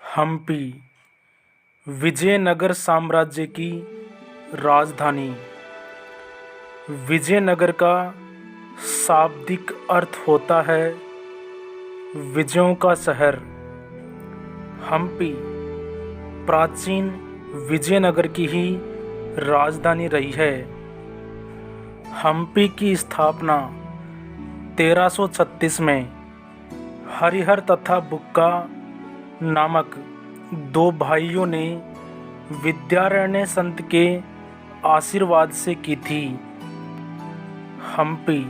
हम्पी विजयनगर साम्राज्य की राजधानी। विजयनगर का शाब्दिक अर्थ होता है विजयों का शहर। हम्पी प्राचीन विजयनगर की ही राजधानी रही है। हम्पी की स्थापना 1336 में हरिहर तथा बुक्का नामक दो भाइयों ने विद्यारण्य संत के आशीर्वाद से की थी। हम्पी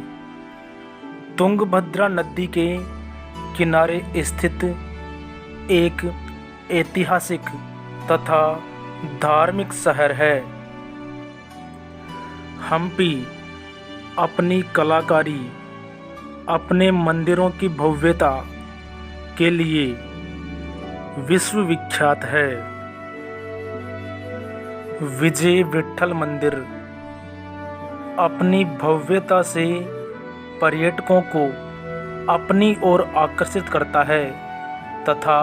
तुंगभद्रा नदी के किनारे स्थित एक ऐतिहासिक तथा धार्मिक शहर है। हम्पी अपनी कलाकारी, अपने मंदिरों की भव्यता के लिए विश्व विख्यात है। विजय विट्ठल मंदिर अपनी भव्यता से पर्यटकों को अपनी ओर आकर्षित करता है तथा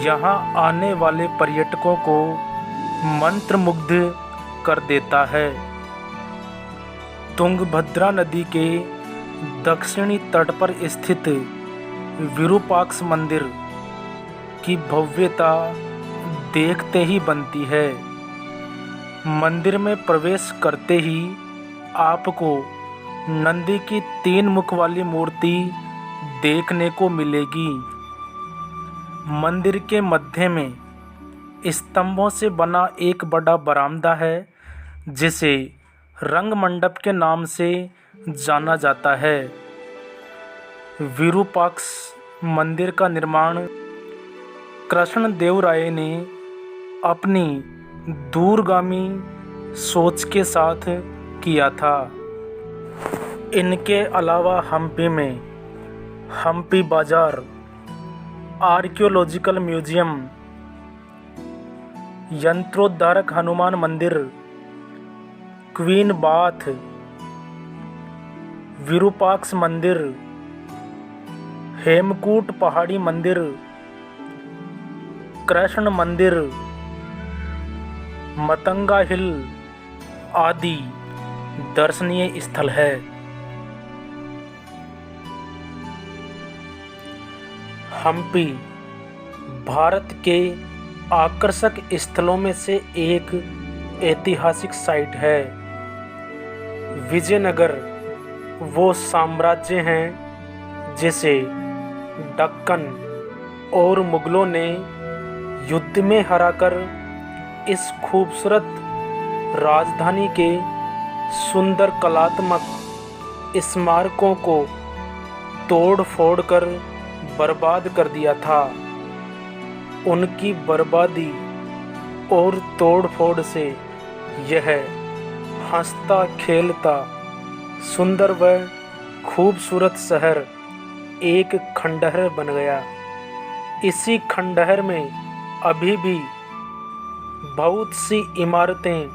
यहाँ आने वाले पर्यटकों को मंत्रमुग्ध कर देता है। तुंगभद्रा नदी के दक्षिणी तट पर स्थित विरूपाक्ष मंदिर की भव्यता देखते ही बनती है। मंदिर में प्रवेश करते ही आपको नंदी की 3 मुख वाली मूर्ति देखने को मिलेगी। मंदिर के मध्य में स्तंभों से बना एक बड़ा बरामदा है जिसे रंग मंडप के नाम से जाना जाता है। विरूपाक्ष मंदिर का निर्माण कृष्णदेवराय ने अपनी दूरगामी सोच के साथ किया था। इनके अलावा हम्पी में हम्पी बाजार, आर्कियोलॉजिकल म्यूजियम, यंत्रोद्धारक हनुमान मंदिर, क्वीन बाथ, विरूपाक्ष मंदिर, हेमकूट पहाड़ी मंदिर, कृष्ण मंदिर, मतंगा हिल आदि दर्शनीय स्थल है। हम्पी भारत के आकर्षक स्थलों में से एक ऐतिहासिक साइट है। विजयनगर वो साम्राज्य हैं जिसे दक्कन और मुगलों ने युद्ध में हराकर इस खूबसूरत राजधानी के सुंदर कलात्मक स्मारकों को तोड़ फोड़ कर बर्बाद कर दिया था। उनकी बर्बादी और तोड़ फोड़ से यह हंसता खेलता सुंदर व खूबसूरत शहर एक खंडहर बन गया। इसी खंडहर में अभी भी बहुत सी इमारतें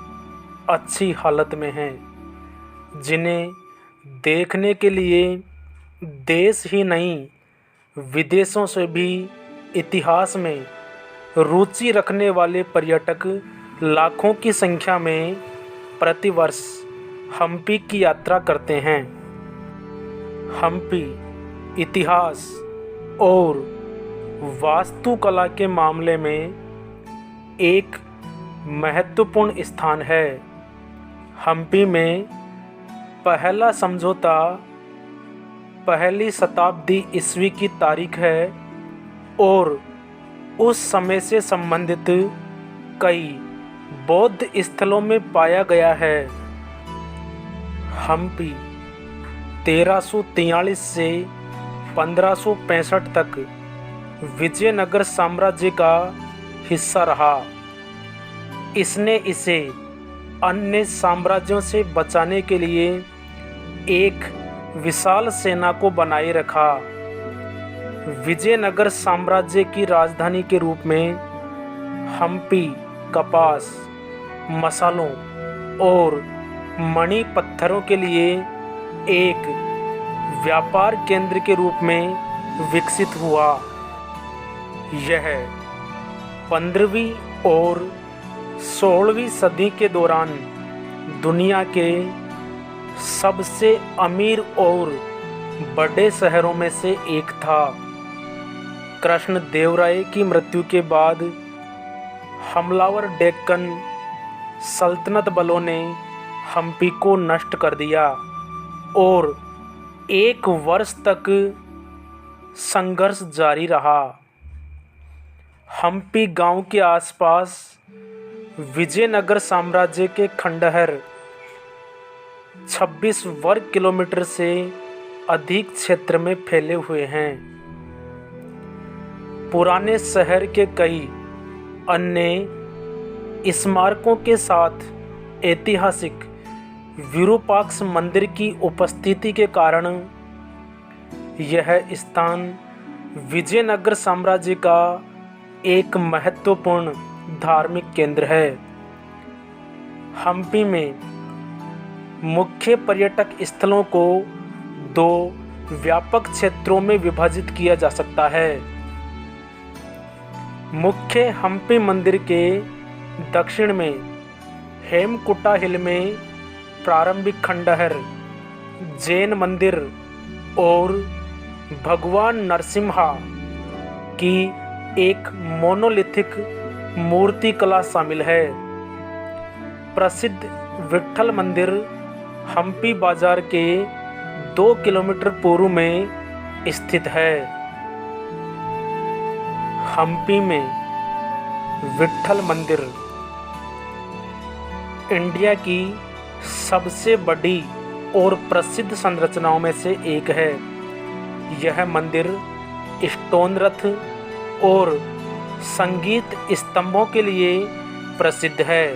अच्छी हालत में हैं जिन्हें देखने के लिए देश ही नहीं विदेशों से भी इतिहास में रुचि रखने वाले पर्यटक लाखों की संख्या में प्रतिवर्ष हम्पी की यात्रा करते हैं। हम्पी इतिहास और वास्तुकला के मामले में एक महत्वपूर्ण स्थान है। हम्पी में पहला समझौता पहली शताब्दी ईस्वी की तारीख है और उस समय से संबंधित कई बौद्ध स्थलों में पाया गया है। हम्पी 1343 से 1565 तक विजयनगर साम्राज्य का हिस्सा रहा। इसने इसे अन्य साम्राज्यों से बचाने के लिए एक विशाल सेना को बनाए रखा। विजयनगर साम्राज्य की राजधानी के रूप में हम्पी कपास, मसालों और मणि पत्थरों के लिए एक व्यापार केंद्र के रूप में विकसित हुआ। यह 15वीं और 16वीं सदी के दौरान दुनिया के सबसे अमीर और बड़े शहरों में से एक था। कृष्णदेवराय की मृत्यु के बाद हमलावर डेक्कन सल्तनत बलों ने हम्पी को नष्ट कर दिया और 1 वर्ष तक संघर्ष जारी रहा। हम्पी गांव के आसपास विजयनगर साम्राज्य के खंडहर 26 वर्ग किलोमीटर से अधिक क्षेत्र में फैले हुए हैं। पुराने शहर के कई अन्य स्मारकों के साथ ऐतिहासिक विरूपाक्ष मंदिर की उपस्थिति के कारण यह स्थान विजयनगर साम्राज्य का एक महत्वपूर्ण धार्मिक केंद्र है। हम्पी में मुख्य पर्यटक स्थलों को 2 व्यापक क्षेत्रों में विभाजित किया जा सकता है। मुख्य हम्पी मंदिर के दक्षिण में हेमकुटा हिल में प्रारंभिक खंडहर, जैन मंदिर और भगवान नरसिम्हा की एक मोनोलिथिक मूर्ति कला शामिल है। प्रसिद्ध विट्ठल मंदिर हम्पी बाजार के 2 किलोमीटर पूर्व में स्थित है। हम्पी में विट्ठल मंदिर इंडिया की सबसे बड़ी और प्रसिद्ध संरचनाओं में से एक है। यह मंदिर स्टोन रथ और संगीत स्तंभों के लिए प्रसिद्ध है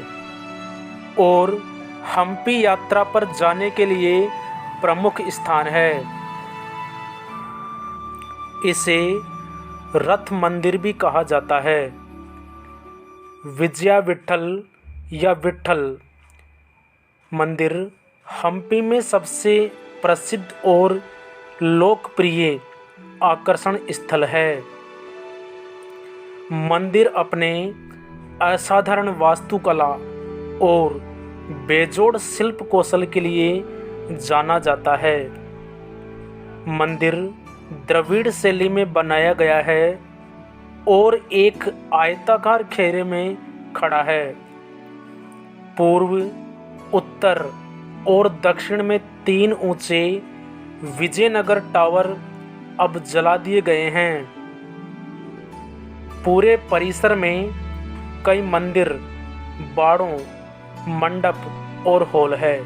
और हम्पी यात्रा पर जाने के लिए प्रमुख स्थान है। इसे रथ मंदिर भी कहा जाता है। विजया विट्ठल या विट्ठल मंदिर हम्पी में सबसे प्रसिद्ध और लोकप्रिय आकर्षण स्थल है। मंदिर अपने असाधारण वास्तुकला और बेजोड़ शिल्प कौशल के लिए जाना जाता है। मंदिर द्रविड़ शैली में बनाया गया है और एक आयताकार घेरे में खड़ा है। पूर्व, उत्तर और दक्षिण में 3 ऊंचे विजयनगर टावर अब जला दिए गए हैं। पूरे परिसर में कई मंदिर, बाड़ों, मंडप और हॉल है।